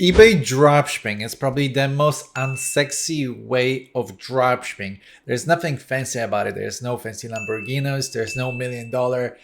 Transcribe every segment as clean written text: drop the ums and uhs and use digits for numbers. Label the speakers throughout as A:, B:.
A: eBay dropshipping is probably the most unsexy way of dropshipping. There's nothing fancy about it. There's no fancy Lamborghinis. There's no $1 million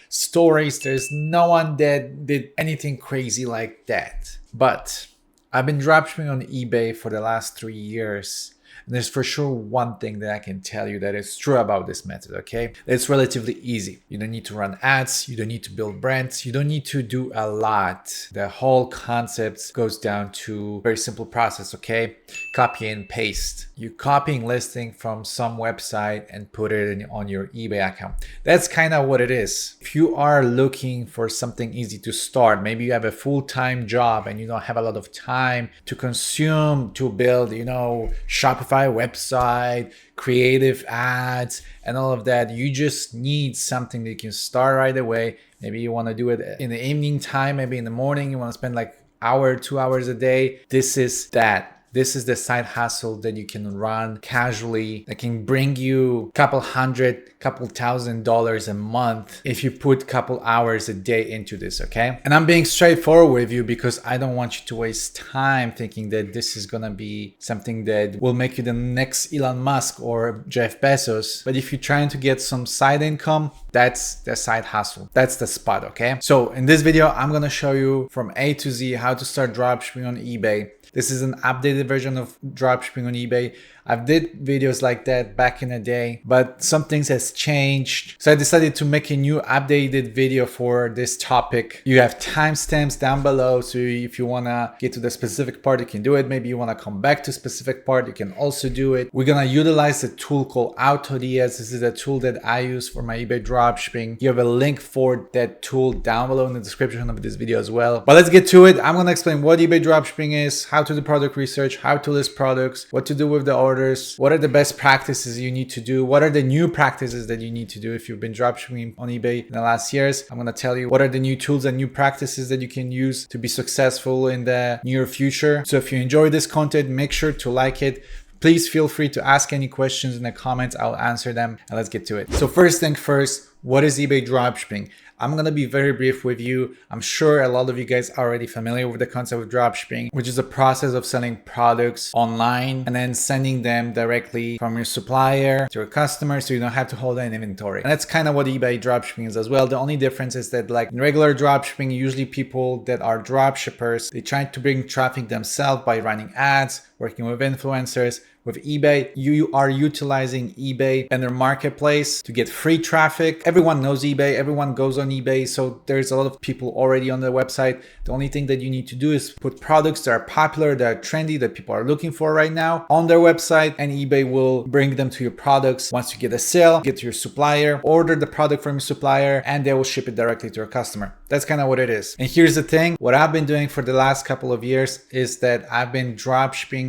A: stories. There's no one that did anything crazy like that. But I've been dropshipping on eBay for the last 3 years. And there's for sure one thing that I can tell you that is true about this method, okay? It's relatively easy. You don't need to run ads. You don't need to build brands. You don't need to do a lot. The whole concept goes down to a very simple process, okay? Copy and paste. You're copying listing from some website and put it on your eBay account. That's kind of what it is. If you are looking for something easy to start, maybe you have a full-time job and you don't have a lot of time to consume, to build, Shopify website, creative ads, and all of that. You just need something that you can start right away. Maybe you want to do it in the evening time, maybe in the morning. You want to spend like hour, 2 hours a day. This is that. This is the side hustle that you can run casually that can bring you couple $1,000 a month if you put couple hours a day into this, okay? And I'm being straightforward with you because I don't want you to waste time thinking that this is gonna be something that will make you the next Elon Musk or Jeff Bezos. But if you're trying to get some side income, that's the side hustle. That's the spot, okay? So in this video, I'm gonna show you from A to Z how to start dropshipping on eBay. This is an updated version of dropshipping on eBay. I've did videos like that back in the day, but some things has changed. So I decided to make a new updated video for this topic. You have timestamps down below. So if you wanna get to the specific part, you can do it. Maybe you wanna come back to a specific part, you can also do it. We're gonna utilize a tool called AutoDS. This is a tool that I use for my eBay dropshipping. You have a link for that tool down below in the description of this video as well. But let's get to it. I'm gonna explain what eBay dropshipping is, how to do product research, how to list products, what to do with the orders, what are the best practices you need to do, what are the new practices that you need to do if you've been dropshipping on eBay in the last years. I'm going to tell you what are the new tools and new practices that you can use to be successful in the near future. So if you enjoy this content, make sure to like it. Please feel free to ask any questions in the comments. I'll answer them, and let's get to it. So first thing first, what is eBay dropshipping? I'm going to be very brief with you. I'm sure a lot of you guys are already familiar with the concept of dropshipping, which is the process of selling products online and then sending them directly from your supplier to your customer so you don't have to hold an inventory. And that's kind of what eBay dropshipping is as well. The only difference is that like in regular dropshipping, usually people that are dropshippers, they try to bring traffic themselves by running ads, working with influencers. With eBay, you are utilizing eBay and their marketplace to get free traffic. Everyone knows eBay, everyone goes on eBay, so there's a lot of people already on the website. The only thing that you need to do is put products that are popular, that are trendy, that people are looking for right now on their website, and eBay will bring them to your products. Once you get a sale, get to your supplier, order the product from your supplier, and they will ship it directly to your customer. That's kind of what it is. And here's the thing, what I've been doing for the last couple of years is that I've been dropshipping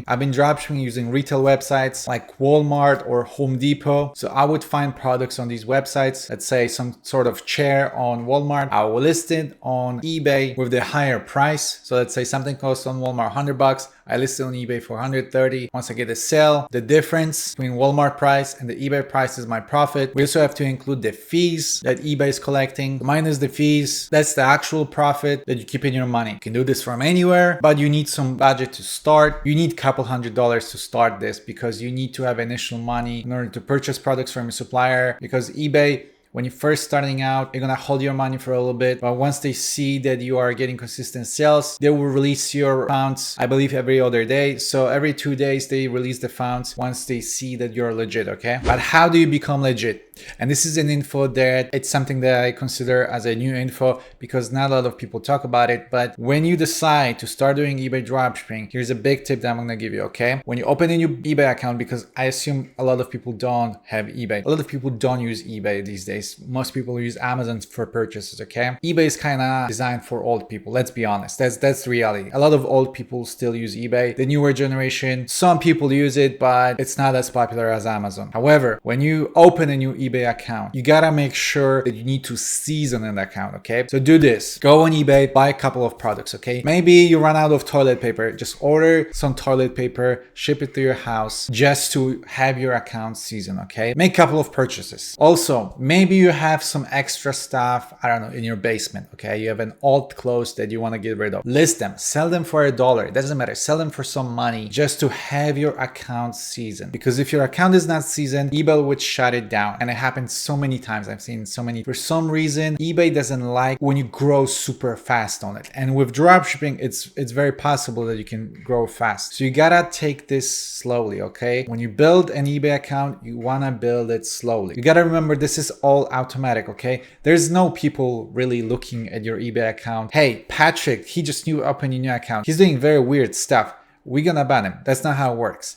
A: using retail websites like Walmart or Home Depot. So I would find products on these websites. Let's say some sort of chair on Walmart. I will list it on eBay with the higher price. So let's say something costs on Walmart $100. I list it on eBay for $130. Once I get a sale, the difference between Walmart price and the eBay price is my profit. We also have to include the fees that eBay is collecting. Minus the fees, that's the actual profit that you keep in your money. You can do this from anywhere, but you need some budget to start. You need a couple $100s to start this because you need to have initial money in order to purchase products from your supplier, because eBay, when you're first starting out, they're gonna hold your money for a little bit, but once they see that you are getting consistent sales, they will release your funds, I believe every other day. So every 2 days they release the funds once they see that you're legit, okay? But how do you become legit? And this is an info that it's something that I consider as a new info because not a lot of people talk about it. But when you decide to start doing eBay dropshipping, here's a big tip that I'm gonna give you, okay? When you open a new eBay account, because I assume a lot of people don't have eBay. A lot of people don't use eBay these days. Most people use Amazon for purchases, okay? eBay is kind of designed for old people. Let's be honest. That's the reality. A lot of old people still use eBay. The newer generation, some people use it, but it's not as popular as Amazon. However, when you open a new eBay account, you gotta make sure that you need to season an account, okay? So do this. Go on eBay, buy a couple of products, okay? Maybe you run out of toilet paper. Just order some toilet paper, ship it to your house just to have your account seasoned, okay? Make a couple of purchases. Also, maybe you have some extra stuff, I don't know, in your basement, okay? You have an old clothes that you want to get rid of. List them, sell them for $1. It doesn't matter. Sell them for some money just to have your account seasoned. Because if your account is not seasoned, eBay would shut it down. And it happens so many times. I've seen so many. For some reason, eBay doesn't like when you grow super fast on it. And with dropshipping, it's very possible that you can grow fast. So you gotta take this slowly, okay? When you build an eBay account, you wanna build it slowly. You gotta remember this is all automatic, okay? There's no people really looking at your eBay account. Hey, Patrick, he just opened a new account. He's doing very weird stuff. We're gonna ban him. That's not how it works.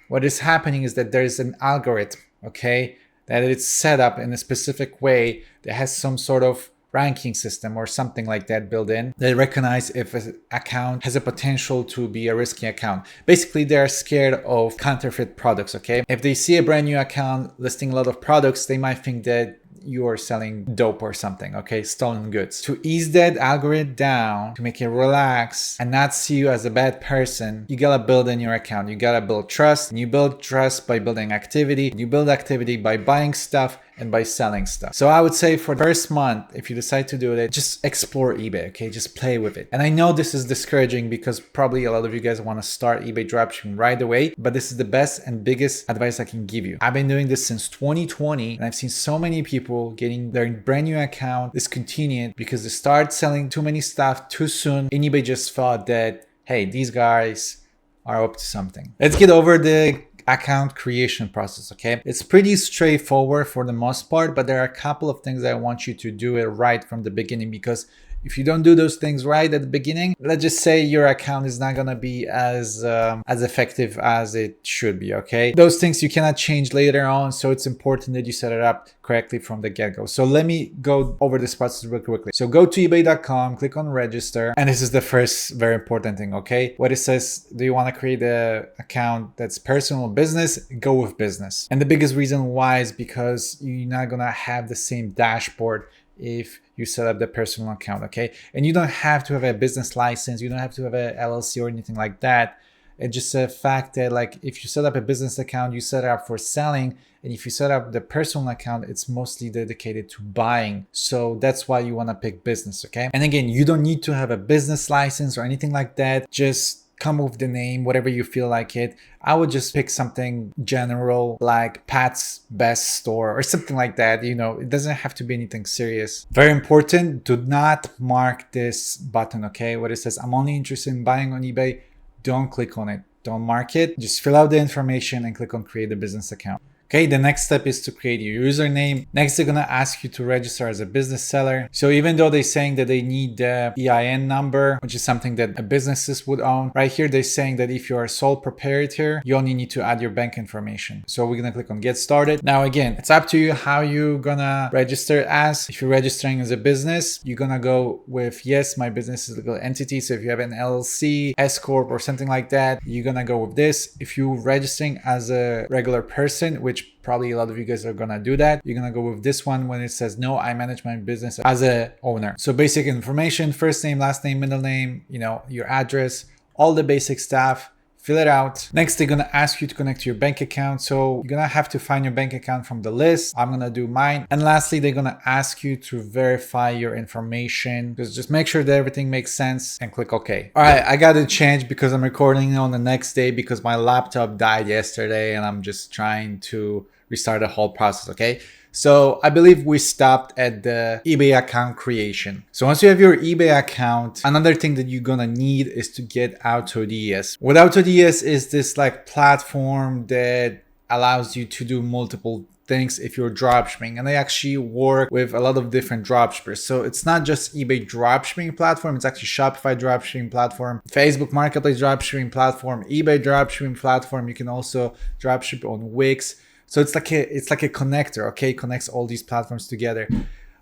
A: What is happening is that there's an algorithm, okay? That it's set up in a specific way that has some sort of ranking system or something like that built in. They recognize if an account has a potential to be a risky account. Basically, they're scared of counterfeit products, okay? If they see a brand new account listing a lot of products, they might think that you are selling dope or something, okay? Stolen goods. To ease that algorithm down, to make it relax and not see you as a bad person, you gotta build in your account. You gotta build trust. And you build trust by building activity. You build activity by buying stuff and by selling stuff. So I would say for the first month, if you decide to do it, just explore eBay, okay? Just play with it. And I know this is discouraging because probably a lot of you guys want to start eBay dropshipping right away, but this is the best and biggest advice I can give you. I've been doing this since 2020 and I've seen so many people getting their brand new account discontinued because they start selling too many stuff too soon and eBay just thought that, hey, these guys are up to something. Let's get over the account creation process, okay? It's pretty straightforward for the most part, but there are a couple of things I want you to do it right from the beginning, because if you don't do those things right at the beginning, let's just say your account is not gonna be as effective as it should be, okay? Those things you cannot change later on, so it's important that you set it up correctly from the get-go. So let me go over this process real quickly. So go to ebay.com, click on register, and this is the first very important thing, okay? What it says, do you wanna create an account that's personal or business? Go with business. And the biggest reason why is because you're not gonna have the same dashboard if you set up the personal account, okay? And you don't have to have a business license, you don't have to have a LLC or anything like that. It's just a fact that, like, if you set up a business account, you set it up for selling, and if you set up the personal account, it's mostly dedicated to buying. So that's why you want to pick business, okay? And again, you don't need to have a business license or anything like that. Just come up with the name, whatever you feel like it. I would just pick something general like Pat's Best Store or something like that. You know, it doesn't have to be anything serious. Very important, do not mark this button, okay? What it says, I'm only interested in buying on eBay. Don't click on it. Don't mark it. Just fill out the information and click on create a business account. Okay, the next step is to create your username. Next, they're gonna ask you to register as a business seller. So even though they're saying that they need the EIN number, which is something that a businesses would own, right here they're saying that if you are a sole proprietor, you only need to add your bank information. So we're gonna click on get started. Now again, it's up to you how you're gonna register as. If you're registering as a business, you're gonna go with, yes, my business is a legal entity. So if you have an LLC, S Corp or something like that, you're gonna go with this. If you're registering as a regular person, which probably a lot of you guys are gonna do that, you're gonna go with this one when it says, no, I manage my business as a owner. So basic information, first name, last name, middle name, you know, your address, all the basic stuff. Fill it out. Next, they're gonna ask you to connect to your bank account. So you're gonna have to find your bank account from the list. I'm gonna do mine. And lastly, they're gonna ask you to verify your information. Just make sure that everything makes sense and click OK. All right, I got to change because I'm recording on the next day because my laptop died yesterday and I'm just trying to restart the whole process, okay? So I believe we stopped at the eBay account creation. So once you have your eBay account, another thing that you're gonna need is to get AutoDS. What AutoDS is this like platform that allows you to do multiple things if you're dropshipping, and they actually work with a lot of different dropshippers. So it's not just eBay dropshipping platform, it's actually Shopify dropshipping platform, Facebook Marketplace dropshipping platform, eBay dropshipping platform. You can also dropship on Wix. So it's like a connector, okay? It connects all these platforms together.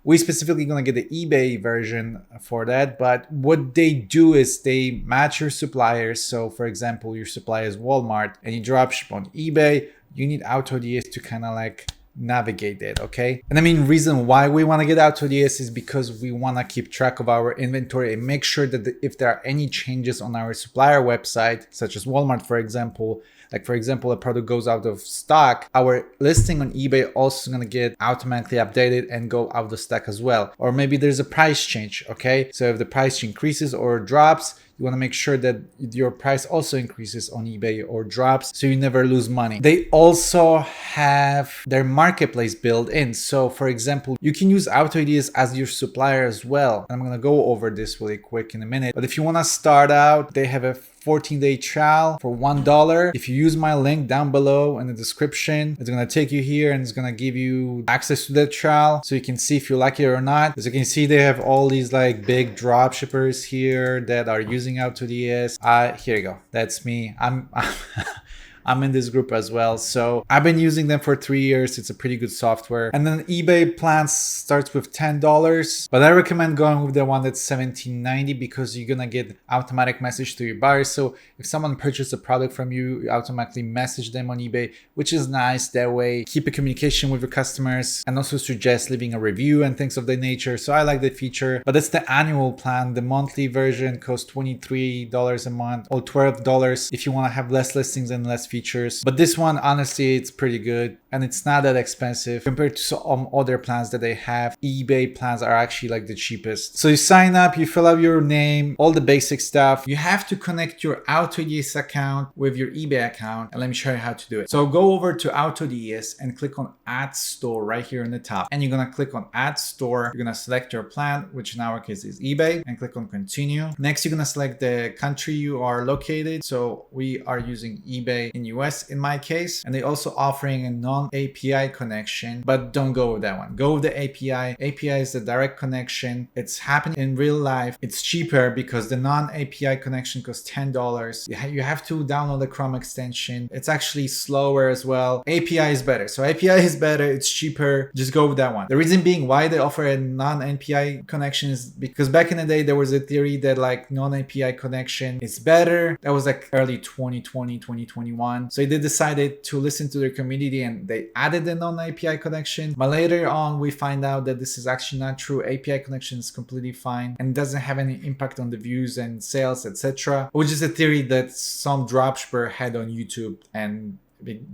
A: We specifically gonna get the eBay version for that, but what they do is they match your suppliers. So for example, your supplier is Walmart and you dropship on eBay, you need AutoDS to kind of like navigate it, okay? And the main reason why we want to get AutoDS is because we want to keep track of our inventory and make sure that if there are any changes on our supplier website, such as Walmart, for example, like for example, a product goes out of stock, our listing on eBay also gonna get automatically updated and go out of stock as well. Or maybe there's a price change, okay? So if the price increases or drops, you want to make sure that your price also increases on eBay or drops so you never lose money. They also have their marketplace built in. So for example, you can use AutoDS as your supplier as well. I'm going to go over this really quick in a minute. But if you want to start out, they have a 14-day trial for $1. If you use my link down below in the description, it's going to take you here and it's going to give you access to that trial so you can see if you like it or not. As you can see, they have all these like big drop shippers here that are using AutoDS. Here you go. That's me. I'm in this group as well. So I've been using them for 3 years. It's a pretty good software. And then eBay plan starts with $10, but I recommend going with the one that's $17.90 because you're gonna get automatic message to your buyers. So if someone purchased a product from you, you automatically message them on eBay, which is nice. That way, keep a communication with your customers and also suggest leaving a review and things of that nature. So I like the feature, but that's the annual plan. The monthly version costs $23 a month or $12 if you wanna have less listings and less features. But this one, honestly, it's pretty good and it's not that expensive compared to some other plans that they have. eBay plans are actually like the cheapest. So you sign up, you fill out your name, all the basic stuff. You have to connect your AutoDS account with your eBay account, and let me show you how to do it. So go over to AutoDS and click on Add Store right here in the top, and you're gonna click on Add Store. You're gonna select your plan, which in our case is eBay, and click on Continue. Next, you're gonna select the country you are located. So we are using eBay in US in my case, and they're also offering a non-API connection, but don't go with that one. Go with the API. API is the direct connection. It's happening in real life. It's cheaper because the non-API connection costs $10. You have to download the Chrome extension. It's actually slower as well. API is better. So API is better. It's cheaper. Just go with that one. The reason being why they offer a non-API connection is because back in the day, there was a theory that like non-API connection is better. That was like early 2020, 2021. So they decided to listen to their community and they added a non-API connection. But later on, we find out that this is actually not true. API connection is completely fine and doesn't have any impact on the views and sales, etc. Which is a theory that some dropshipper had on YouTube and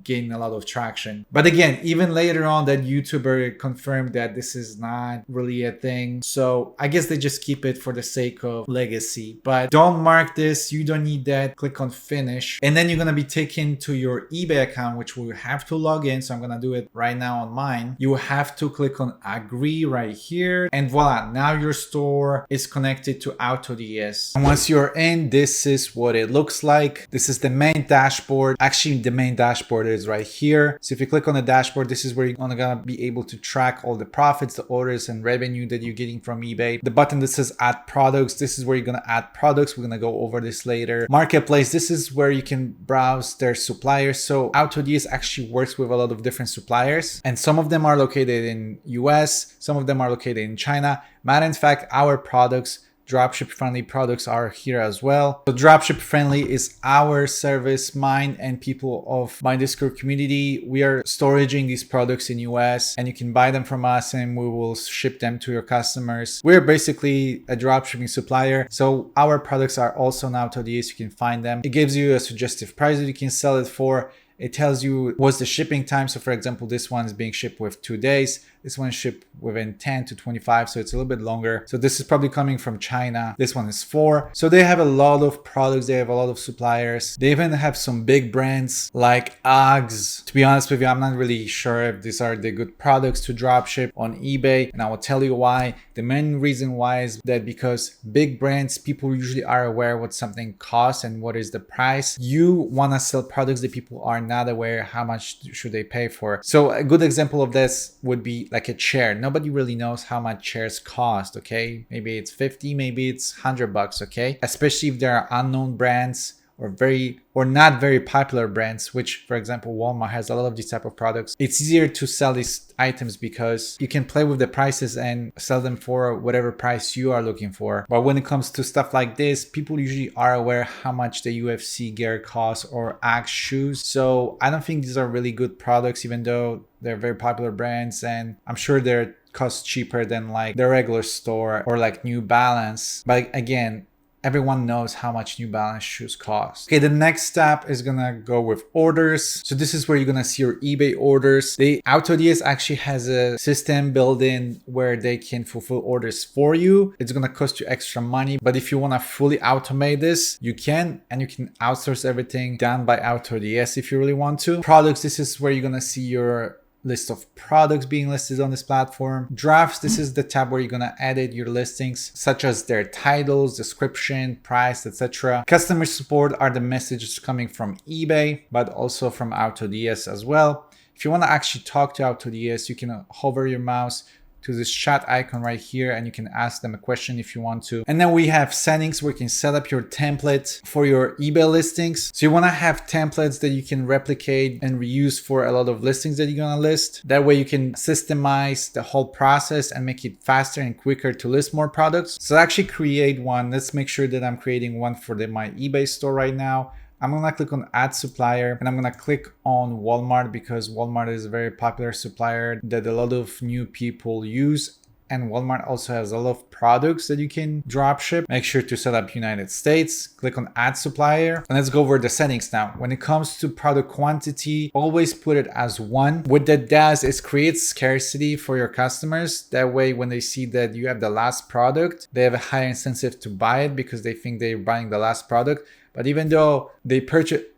A: gained a lot of traction. But again, even later on, that YouTuber confirmed that this is not really a thing. So I guess they just keep it for the sake of legacy. But don't mark this. You don't need that. Click on Finish. And then you're going to be taken to your eBay account, which we have to log in. So I'm going to do it right now on mine. You have to click on Agree right here. And voila, now your store is connected to AutoDS. And once you're in, this is what it looks like. This is the main dashboard. Actually, the main dashboard is right here. So if you click on the dashboard, this is where you're gonna be able to track all the profits, the orders and revenue that you're getting from eBay. The button that says add products, this is where you're gonna add products. We're gonna go over this later. Marketplace, this is where you can browse their suppliers. So AutoDS actually works with a lot of different suppliers, and some of them are located in US, some of them are located in China. Matter of fact, our products, dropship friendly products, are here as well. So dropship friendly is our service, mine and people of my Discord community. We are storing these products in US and you can buy them from us and we will ship them to your customers. We're basically a dropshipping supplier. So our products are also on AutoDS. You can find them. It gives you a suggestive price that you can sell it for. It tells you what's the shipping time. So for example, this one is being shipped with 2 days. This one is shipped within 10 to 25. So it's a little bit longer. So this is probably coming from China. This one is 4. So they have a lot of products. They have a lot of suppliers. They even have some big brands like Uggs. To be honest with you, I'm not really sure if these are the good products to dropship on eBay. And I will tell you why. The main reason why is that because big brands, people usually are aware what something costs and what is the price. You want to sell products that people are not aware how much should they pay for. So a good example of this would be like a chair. Nobody really knows how much chairs cost, okay? Maybe it's 50, maybe it's $100, okay? Especially if there are unknown brands or not very popular brands, which for example Walmart has a lot of these type of products, it's easier to sell these items because you can play with the prices and sell them for whatever price you are looking for. But when it comes to stuff like this, people usually are aware how much the UFC gear costs or Axe shoes. So I don't think these are really good products, even though they're very popular brands, and I'm sure they're cost cheaper than like the regular store or like New Balance. But again, everyone knows how much New Balance shoes cost. Okay, the next step is gonna go with orders. So this is where you're gonna see your eBay orders. The AutoDS actually has a system built in where they can fulfill orders for you. It's gonna cost you extra money, but if you wanna fully automate this, you can, and you can outsource everything done by AutoDS if you really want to. Products, this is where you're gonna see your list of products being listed on this platform. Drafts, this is the tab where you're gonna edit your listings, such as their titles, description, price, etc. Customer support are the messages coming from eBay, but also from AutoDS as well. If you wanna actually talk to AutoDS, you can hover your mouse to this chat icon right here, and you can ask them a question if you want to. And then we have settings where you can set up your template for your eBay listings. So you want to have templates that you can replicate and reuse for a lot of listings that you're going to list. That way you can systemize the whole process and make it faster and quicker to list more products. So actually create one. Let's make sure that I'm creating one for my eBay store right now. I'm gonna click on add supplier, and I'm gonna click on Walmart because Walmart is a very popular supplier that a lot of new people use. And Walmart also has a lot of products that you can drop ship. Make sure to set up United States, click on add supplier, and let's go over the settings now. When it comes to product quantity, always put it as 1. What that does is create scarcity for your customers. That way, when they see that you have the last product, they have a higher incentive to buy it because they think they're buying the last product. But even though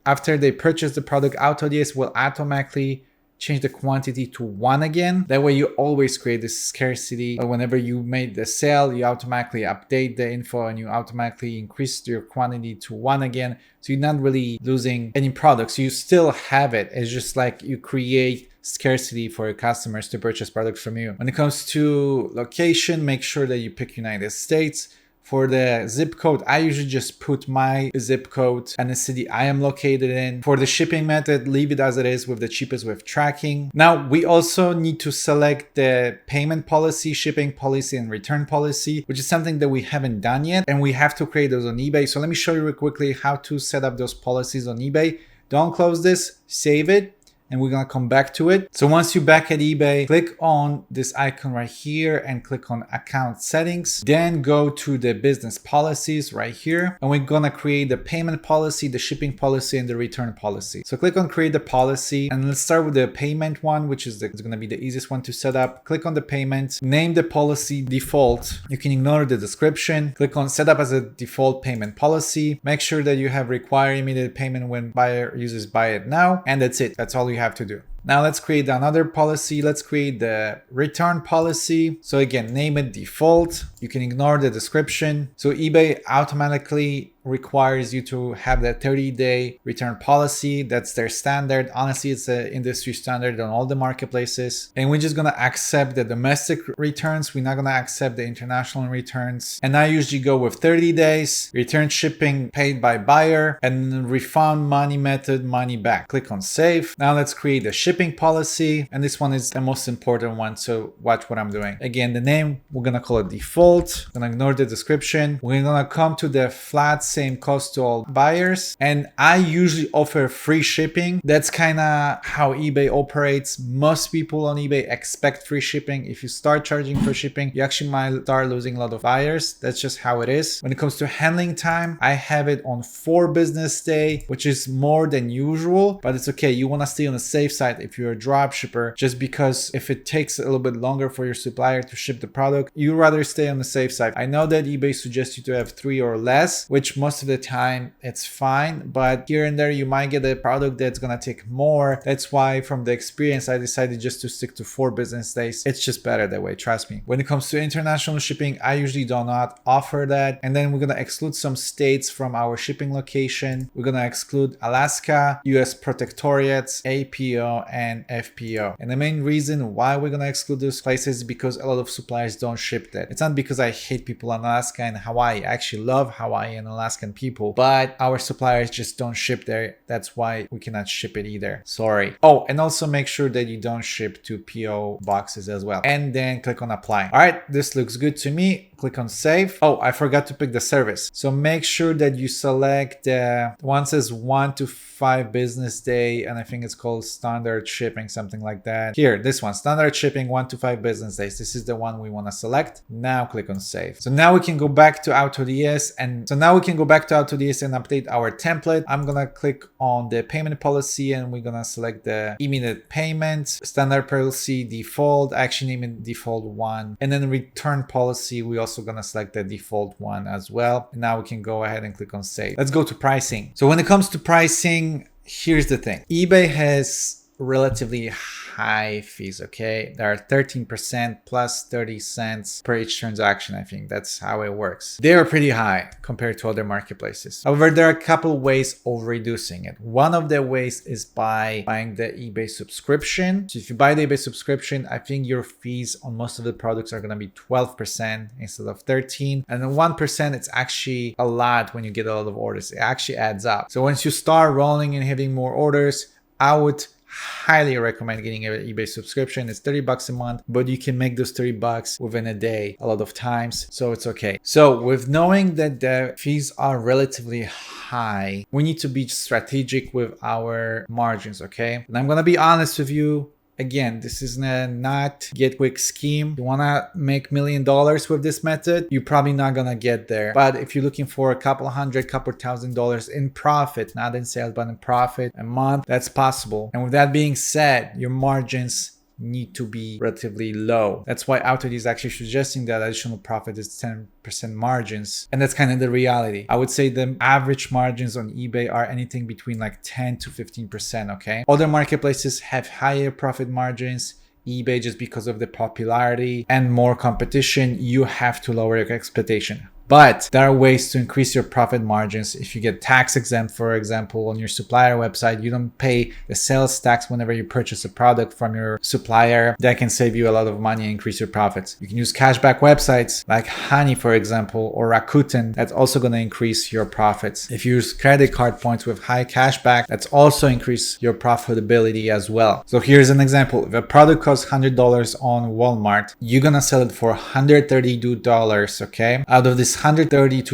A: after they purchase the product, AutoDS will automatically change the quantity to 1 again. That way you always create this scarcity. Whenever you made the sale, you automatically update the info and you automatically increase your quantity to 1 again. So you're not really losing any products. You still have it. It's just like you create scarcity for your customers to purchase products from you. When it comes to location, make sure that you pick United States. For the zip code, I usually just put my zip code and the city I am located in. For the shipping method, leave it as it is with the cheapest with tracking. Now, we also need to select the payment policy, shipping policy, and return policy, which is something that we haven't done yet. And we have to create those on eBay. So let me show you real quickly how to set up those policies on eBay. Don't close this, save it. And we're gonna come back to it. So once you're back at eBay, click on this icon right here and click on account settings. Then go to the business policies right here. And we're gonna create the payment policy, the shipping policy, and the return policy. So click on create the policy, and let's start with the payment one, which is it's gonna be the easiest one to set up. Click on the payment, name the policy default. You can ignore the description. Click on set up as a default payment policy. Make sure that you have require immediate payment when buyer uses buy it now. And that's it. That's all you have to do. Now let's create another policy. Let's create the return policy. So again, name it default. You can ignore the description. So eBay automatically requires you to have that 30-day return policy. That's their standard. Honestly, it's an industry standard on all the marketplaces. And we're just gonna accept the domestic returns. We're not gonna accept the international returns. And I usually go with 30 days, return shipping paid by buyer, and refund money method, money back. Click on save. Now let's create a shipping policy. And this one is the most important one. So watch what I'm doing. Again, the name, we're gonna call it default. I'm gonna ignore the description. We're gonna come to the flat same cost to all buyers, and I usually offer free shipping. That's kind of how eBay operates. Most people on eBay expect free shipping. If you start charging for shipping, you actually might start losing a lot of buyers. That's just how it is. When it comes to handling time, I have it on 4 business days, which is more than usual, but it's okay. You want to stay on the safe side if you're a drop shipper, just because if it takes a little bit longer for your supplier to ship the product, you rather stay on the safe side. I know that eBay suggests you to have 3 or less, which most of the time it's fine, but here and there you might get a product that's gonna take more. That's why from the experience I decided just to stick to 4 business days. It's just better that way, trust me. When it comes to international shipping, I usually do not offer that. And then we're gonna exclude some states from our shipping location. We're gonna exclude Alaska, US protectorates, APO, and FPO. And the main reason why we're gonna exclude those places is because a lot of suppliers don't ship that. It's not because I hate people in Alaska and Hawaii. I actually love Hawaii and Alaska Alaskan people, but our suppliers just don't ship there. That's why we cannot ship it either. Sorry. Oh, and also make sure that you don't ship to PO boxes as well. And then click on apply. All right, this looks good to me. Click on save. Oh, I forgot to pick the service. So make sure that you select the one says 1 to 5 business day, and I think it's called standard shipping, something like that. Here, this one, standard shipping 1 to 5 business days. This is the one we want to select. Now click on save. So now we can go back to AutoDS and update our template. I'm gonna click on the payment policy and we're gonna select the immediate payment, standard policy default, action name default 1, and then return policy. We also gonna select the default one as well. And now we can go ahead and click on save. Let's go to pricing. So when it comes to pricing, here's the thing. eBay has relatively high fees, okay? There are 13% plus 30 cents per each transaction. I think that's how it works. They are pretty high compared to other marketplaces. However, there are a couple ways of reducing it. One of the ways is by buying the eBay subscription. So if you buy the eBay subscription, I think your fees on most of the products are gonna be 12% instead of 13. And then 1%, it's actually a lot when you get a lot of orders. It actually adds up. So once you start rolling and having more orders, I would highly recommend getting an eBay subscription. It's 30 bucks a month, but you can make those 30 bucks within a day a lot of times, so it's okay. So with knowing that the fees are relatively high, we need to be strategic with our margins, okay? And I'm gonna be honest with you. Again, this is not get quick scheme. You wanna make $1 million with this method, you're probably not gonna get there. But if you're looking for a couple $100,000 in profit, not in sales, but in profit a month, that's possible. And with that being said, your margins need to be relatively low. That's why AutoDS is actually suggesting that additional profit is 10% margins. And that's kind of the reality. I would say the average margins on eBay are anything between like 10 to 15%, okay? Other marketplaces have higher profit margins. eBay, just because of the popularity and more competition, you have to lower your expectation. But there are ways to increase your profit margins. If you get tax exempt, for example, on your supplier website, you don't pay the sales tax whenever you purchase a product from your supplier. That can save you a lot of money and increase your profits. You can use cashback websites like Honey, for example, or Rakuten. That's also going to increase your profits. If you use credit card points with high cashback, that's also increase your profitability as well. So here's an example. If a product costs $100 on Walmart, you're going to sell it for $132, okay? Out of this $132,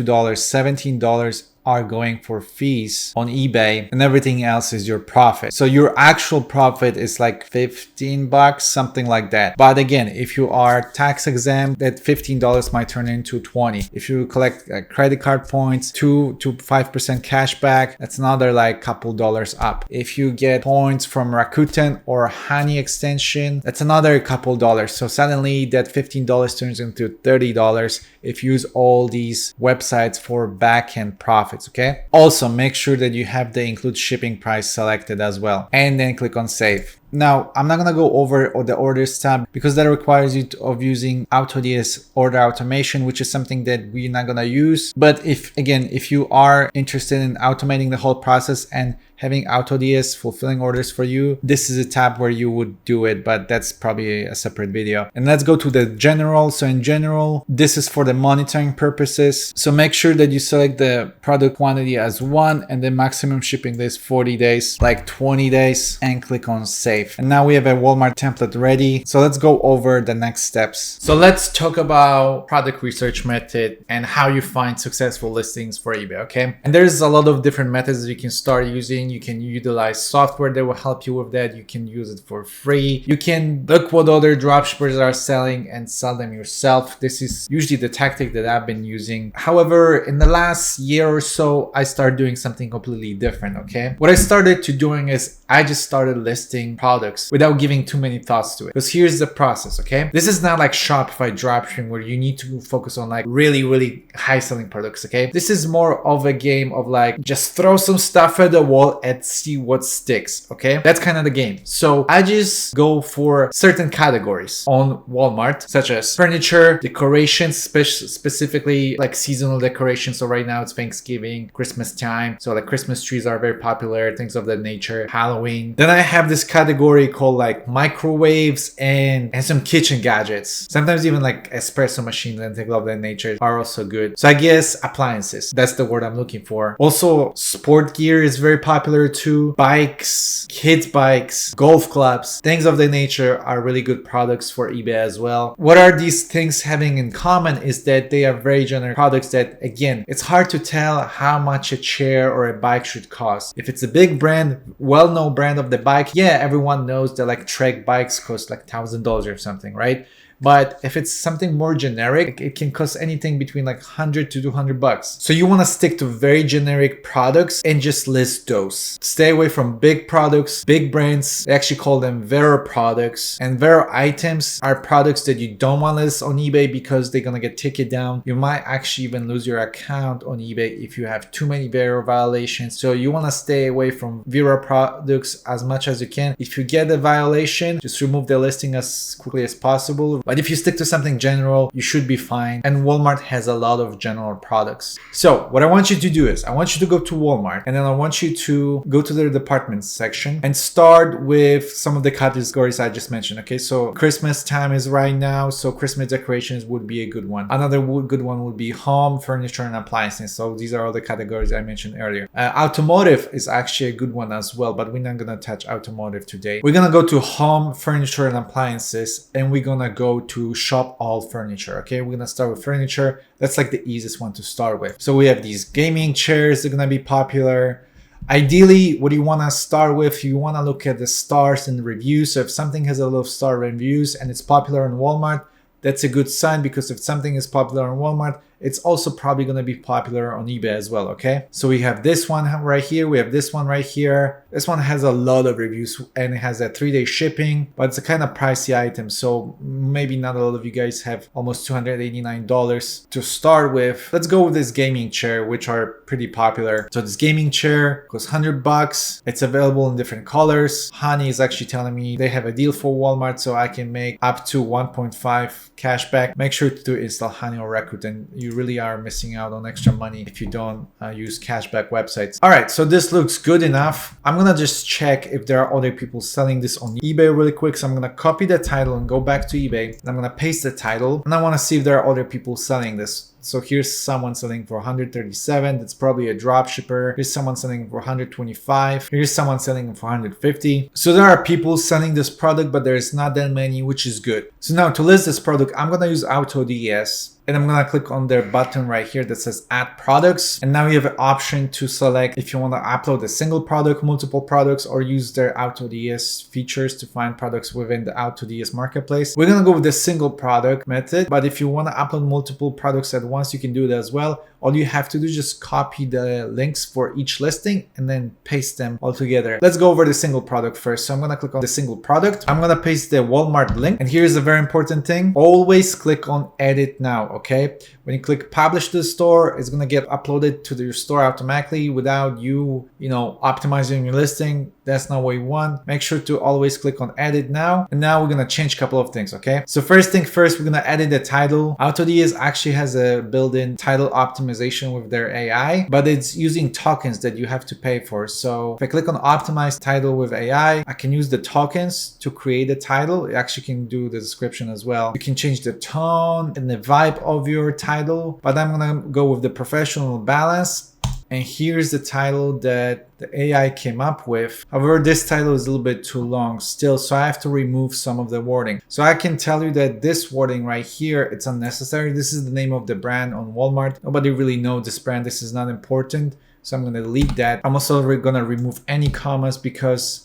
A: $17 are going for fees on eBay, and everything else is your profit. So your actual profit is like 15 bucks, something like that. But again, if you are tax exempt, that $15 might turn into 20. If you collect credit card points, 2 to 5% cash back, that's another like couple dollars up. If you get points from Rakuten or Honey extension, that's another couple dollars. So suddenly that $15 turns into $30 if you use all these websites for back-end profit. Okay. Also, make sure that you have the include shipping price selected as well, and then click on save. Now, I'm not going to go over the orders tab because that requires you of using AutoDS order automation, which is something that we're not going to use. But if you are interested in automating the whole process and having AutoDS fulfilling orders for you, this is a tab where you would do it, but that's probably a separate video. And let's go to the general. So in general, this is for the monitoring purposes. So make sure that you select the product quantity as 1 and the maximum shipping days 40 days, like 20 days, and click on save. And now we have a Walmart template ready. So let's go over the next steps. So let's talk about product research method and how you find successful listings for eBay, okay? And there's a lot of different methods that you can start using. You can utilize software that will help you with that. You can use it for free. You can look what other dropshippers are selling and sell them yourself. This is usually the tactic that I've been using. However, in the last year or so, I started doing something completely different, okay? What I started to doing is I just started listing products without giving too many thoughts to it. Because here's the process, okay? This is not like Shopify dropshipping where you need to focus on like really high selling products, okay? This is more of a game of like just throw some stuff at the wall and see what sticks, okay? That's kind of the game. So I just go for certain categories on Walmart, such as furniture, decorations, specifically like seasonal decorations. So right now it's Thanksgiving, Christmas time. So like Christmas trees are very popular, things of that nature, Halloween. Then I have this category category called like microwaves and some kitchen gadgets. Sometimes even like espresso machines and things of that nature are also good. So I guess appliances, that's the word I'm looking for. Also, sport gear is very popular too. Bikes, kids bikes, golf clubs, things of that nature are really good products for eBay as well. What are these things having in common is that they are very generic products that, again, it's hard to tell how much a chair or a bike should cost. If it's a big brand, well-known brand of the bike, yeah, everyone knows that like Trek bikes cost like $1,000 or something, right? But if it's something more generic, it can cost anything between like 100 to 200 bucks. So you want to stick to very generic products and just list those. Stay away from big products, big brands. They actually call them Vero products. And Vero items are products that you don't want to list on eBay because they're going to get taken down. You might actually even lose your account on eBay if you have too many Vero violations. So you want to stay away from Vero products as much as you can. If you get a violation, just remove the listing as quickly as possible. But if you stick to something general, you should be fine. And Walmart has a lot of general products. So what I want you to do is I want you to go to Walmart, and then I want you to go to their departments section and start with some of the categories I just mentioned. Okay, so Christmas time is right now, so Christmas decorations would be a good one. Another good one would be home, furniture, and appliances. So these are all the categories I mentioned earlier. Automotive is actually a good one as well, but we're not gonna touch automotive today. We're gonna go to home, furniture, and appliances, and we're gonna go to shop all furniture. Okay, we're gonna start with furniture. That's like the easiest one to start with. So we have these gaming chairs, they're gonna be popular. Ideally, what you want to start with, you want to look at the stars and the reviews. So if something has a lot of star reviews and it's popular on Walmart, that's a good sign, because if something is popular on Walmart, it's also probably going to be popular on eBay as well, okay? So we have this one right here. We have this one right here. This one has a lot of reviews and it has a 3-day shipping, but it's a kind of pricey item. So maybe not a lot of you guys have almost $289 to start with. Let's go with this gaming chair, which are pretty popular. So this gaming chair costs 100 bucks. It's available in different colors. Honey is actually telling me they have a deal for Walmart, so I can make up to 1.5 cashback. Make sure to install Honey or Rakuten. You really are missing out on extra money if you don't use cashback websites. All right, so this looks good enough. I'm gonna just check if there are other people selling this on eBay really quick. So I'm gonna copy the title and go back to eBay, and I'm gonna paste the title, and I want to see if there are other people selling this. So here's someone selling for 137. That's probably a drop shipper. Here's someone selling for 125. Here's someone selling for 150. So there are people selling this product, but there's not that many, which is good. So now to list this product, I'm gonna use AutoDS. And I'm gonna click on their button right here that says add products. And now you have an option to select if you wanna upload a single product, multiple products, or use their AutoDS features to find products within the AutoDS marketplace. We're gonna go with the single product method, but if you wanna upload multiple products at once, you can do that as well. All you have to do is just copy the links for each listing and then paste them all together. Let's go over the single product first. So I'm gonna click on the single product. I'm gonna paste the Walmart link. And here's a very important thing. Always click on edit now, okay? When you click publish to the store, it's gonna get uploaded to your store automatically without you optimizing your listing. That's not what you want. Make sure to always click on edit now. And now we're gonna change a couple of things, okay? So first thing first, we're gonna edit the title. AutoDS actually has a built-in title optimization with their AI, but it's using tokens that you have to pay for. So if I click on optimize title with AI, I can use the tokens to create a title. It actually can do the description as well. You can change the tone and the vibe of your title, but I'm gonna go with the professional balance. And here's the title that the AI came up with. However, this title is a little bit too long still, so I have to remove some of the wording. So I can tell you that this wording right here, it's unnecessary. This is the name of the brand on Walmart. Nobody really knows this brand. This is not important. So I'm gonna delete that. I'm also gonna remove any commas because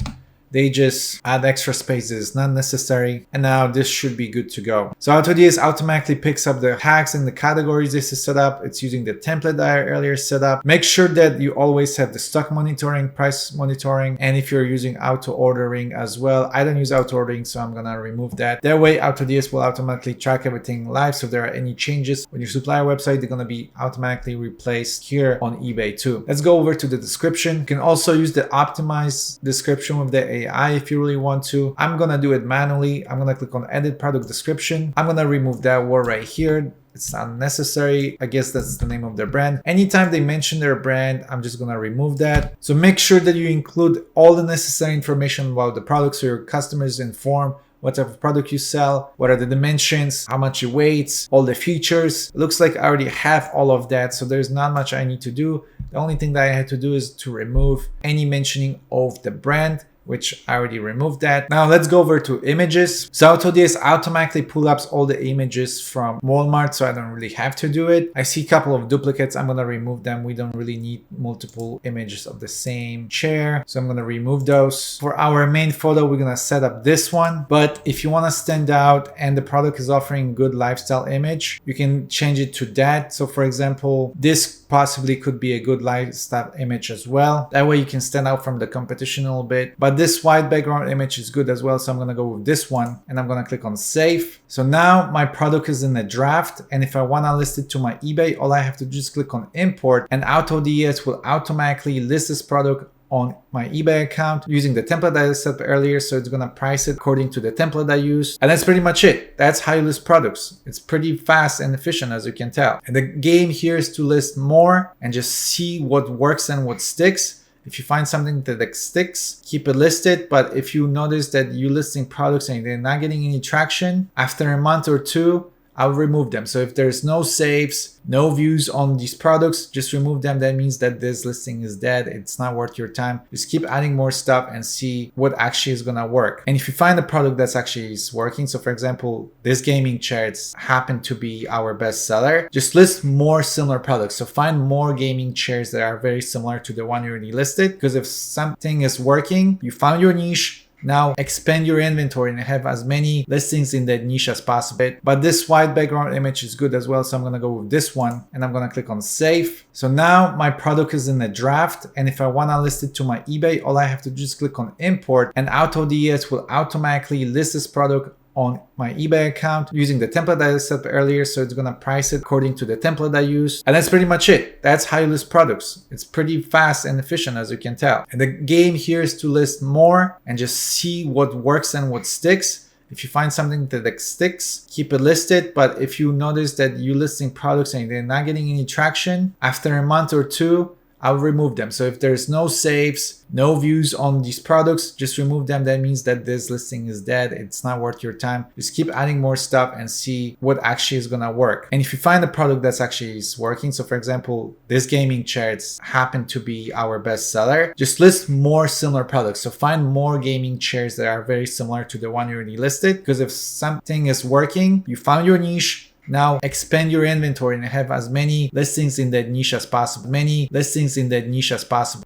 A: they just add extra spaces, not necessary. And now this should be good to go. So AutoDS automatically picks up the tags and the categories this is set up. It's using the template that I earlier set up. Make sure that you always have the stock monitoring, price monitoring, and if you're using auto ordering as well. I don't use auto ordering, so I'm gonna remove that. That way AutoDS will automatically track everything live. So if there are any changes on your supplier website, they're gonna be automatically replaced here on eBay too. Let's go over to the description. You can also use the optimized description with the AI if you really want to. I'm gonna do it manually. I'm gonna click on edit product description. I'm gonna remove that word right here. It's not necessary. I guess that's the name of their brand. Anytime they mention their brand, I'm just gonna remove that. So make sure that you include all the necessary information about the product so your customers informed what type of product you sell, what are the dimensions, how much it weighs, all the features. It looks like I already have all of that, so there's not much I need to do. The only thing that I had to do is to remove any mentioning of the brand, which I already removed that. Now let's go over to images. So AutoDS automatically pull up all the images from Walmart, so I don't really have to do it. I see a couple of duplicates. I'm gonna remove them. We don't really need multiple images of the same chair, so I'm gonna remove those. For our main photo, we're gonna set up this one. But if you wanna stand out and the product is offering good lifestyle image, you can change it to that. So for example, this possibly could be a good lifestyle image as well. That way you can stand out from the competition a little bit. But this white background image is good as well, so I'm gonna go with this one and I'm gonna click on save. So now my product is in the draft, and if I wanna list it to my eBay, all I have to just click on import, and AutoDS will automatically list this product on my eBay account using the template that I set up earlier. So it's gonna price it according to the template I used. And that's pretty much it. That's how you list products. It's pretty fast and efficient, as you can tell. And the game here is to list more and just see what works and what sticks. If you find something that sticks, keep it listed. But if you notice that you're listing products and they're not getting any traction, after a month or two, I'll remove them. So if there's no saves, no views on these products, just remove them. That means that this listing is dead. It's not worth your time. Just keep adding more stuff and see what actually is gonna work. And if you find a product that's actually is working, so for example, this gaming chair, it's happened to be our best seller, just list more similar products. So find more gaming chairs that are very similar to the one you already listed. Because if something is working, you found your niche, now expand your inventory and have as many listings in that niche as possible. But this white background image is good as well, so I'm gonna go with this one and I'm gonna click on save. So now my product is in the draft, and if I wanna list it to my eBay, all I have to just click on import, and AutoDS will automatically list this product on my eBay account using the template that I set up earlier. So it's gonna price it according to the template I used. And that's pretty much it. That's how you list products. It's pretty fast and efficient, as you can tell. And the game here is to list more and just see what works and what sticks. If you find something that sticks, keep it listed. But if you notice that you're listing products and they're not getting any traction, after a month or two, I'll remove them. So if there's no saves, no views on these products, just remove them. That means that this listing is dead. It's not worth your time. Just keep adding more stuff and see what actually is gonna work. And if you find a product that's actually is working, so for example, this gaming chair, it's happened to be our best seller, just list more similar products. So find more gaming chairs that are very similar to the one you already listed. Because if something is working, you found your niche, now expand your inventory and have as many listings in that niche as possible.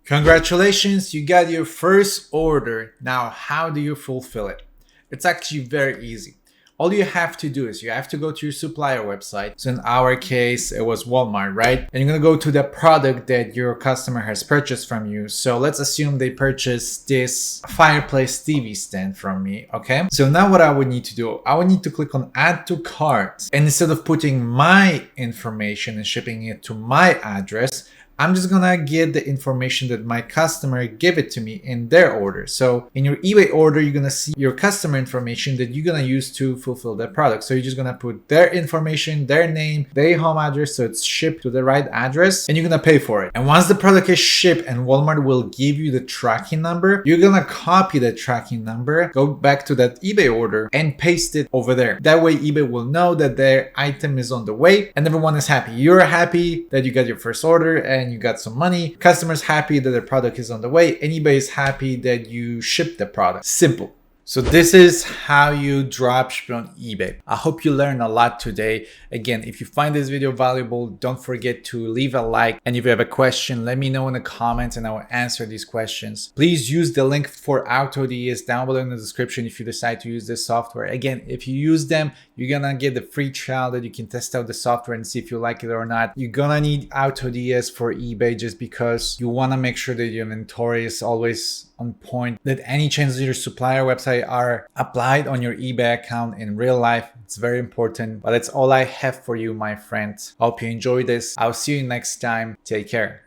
A: Congratulations, you got your first order. Now, how do you fulfill it? It's actually very easy. All you have to do is you have to go to your supplier website. So in our case, it was Walmart, right? And you're gonna go to the product that your customer has purchased from you. So let's assume they purchased this fireplace TV stand from me, okay? So now what I would need to do, I would need to click on add to cart. And instead of putting my information and shipping it to my address, I'm just gonna get the information that my customer gave it to me in their order. So in your eBay order, you're gonna see your customer information that you're gonna use to fulfill that product. So you're just gonna put their information, their name, their home address, so it's shipped to the right address, and you're gonna pay for it. And once the product is shipped and Walmart will give you the tracking number, you're gonna copy the tracking number, go back to that eBay order and paste it over there. That way eBay will know that their item is on the way and everyone is happy. You're happy that you got your first order and you got some money. Customers happy that the product is on the way. Anybody is happy that you shipped the product. Simple. So this is how you dropship on eBay. I hope you learned a lot today. Again, if you find this video valuable, don't forget to leave a like. And if you have a question, let me know in the comments and I will answer these questions. Please use the link for AutoDS down below in the description if you decide to use this software. Again, if you use them, you're gonna get the free trial that you can test out the software and see if you like it or not. You're gonna need AutoDS for eBay just because you wanna make sure that your inventory is always on point, that any changes to your supplier website are applied on your eBay account in real life. It's very important, but that's all I have for you, my friend. Hope you enjoy this. I'll see you next time. Take care.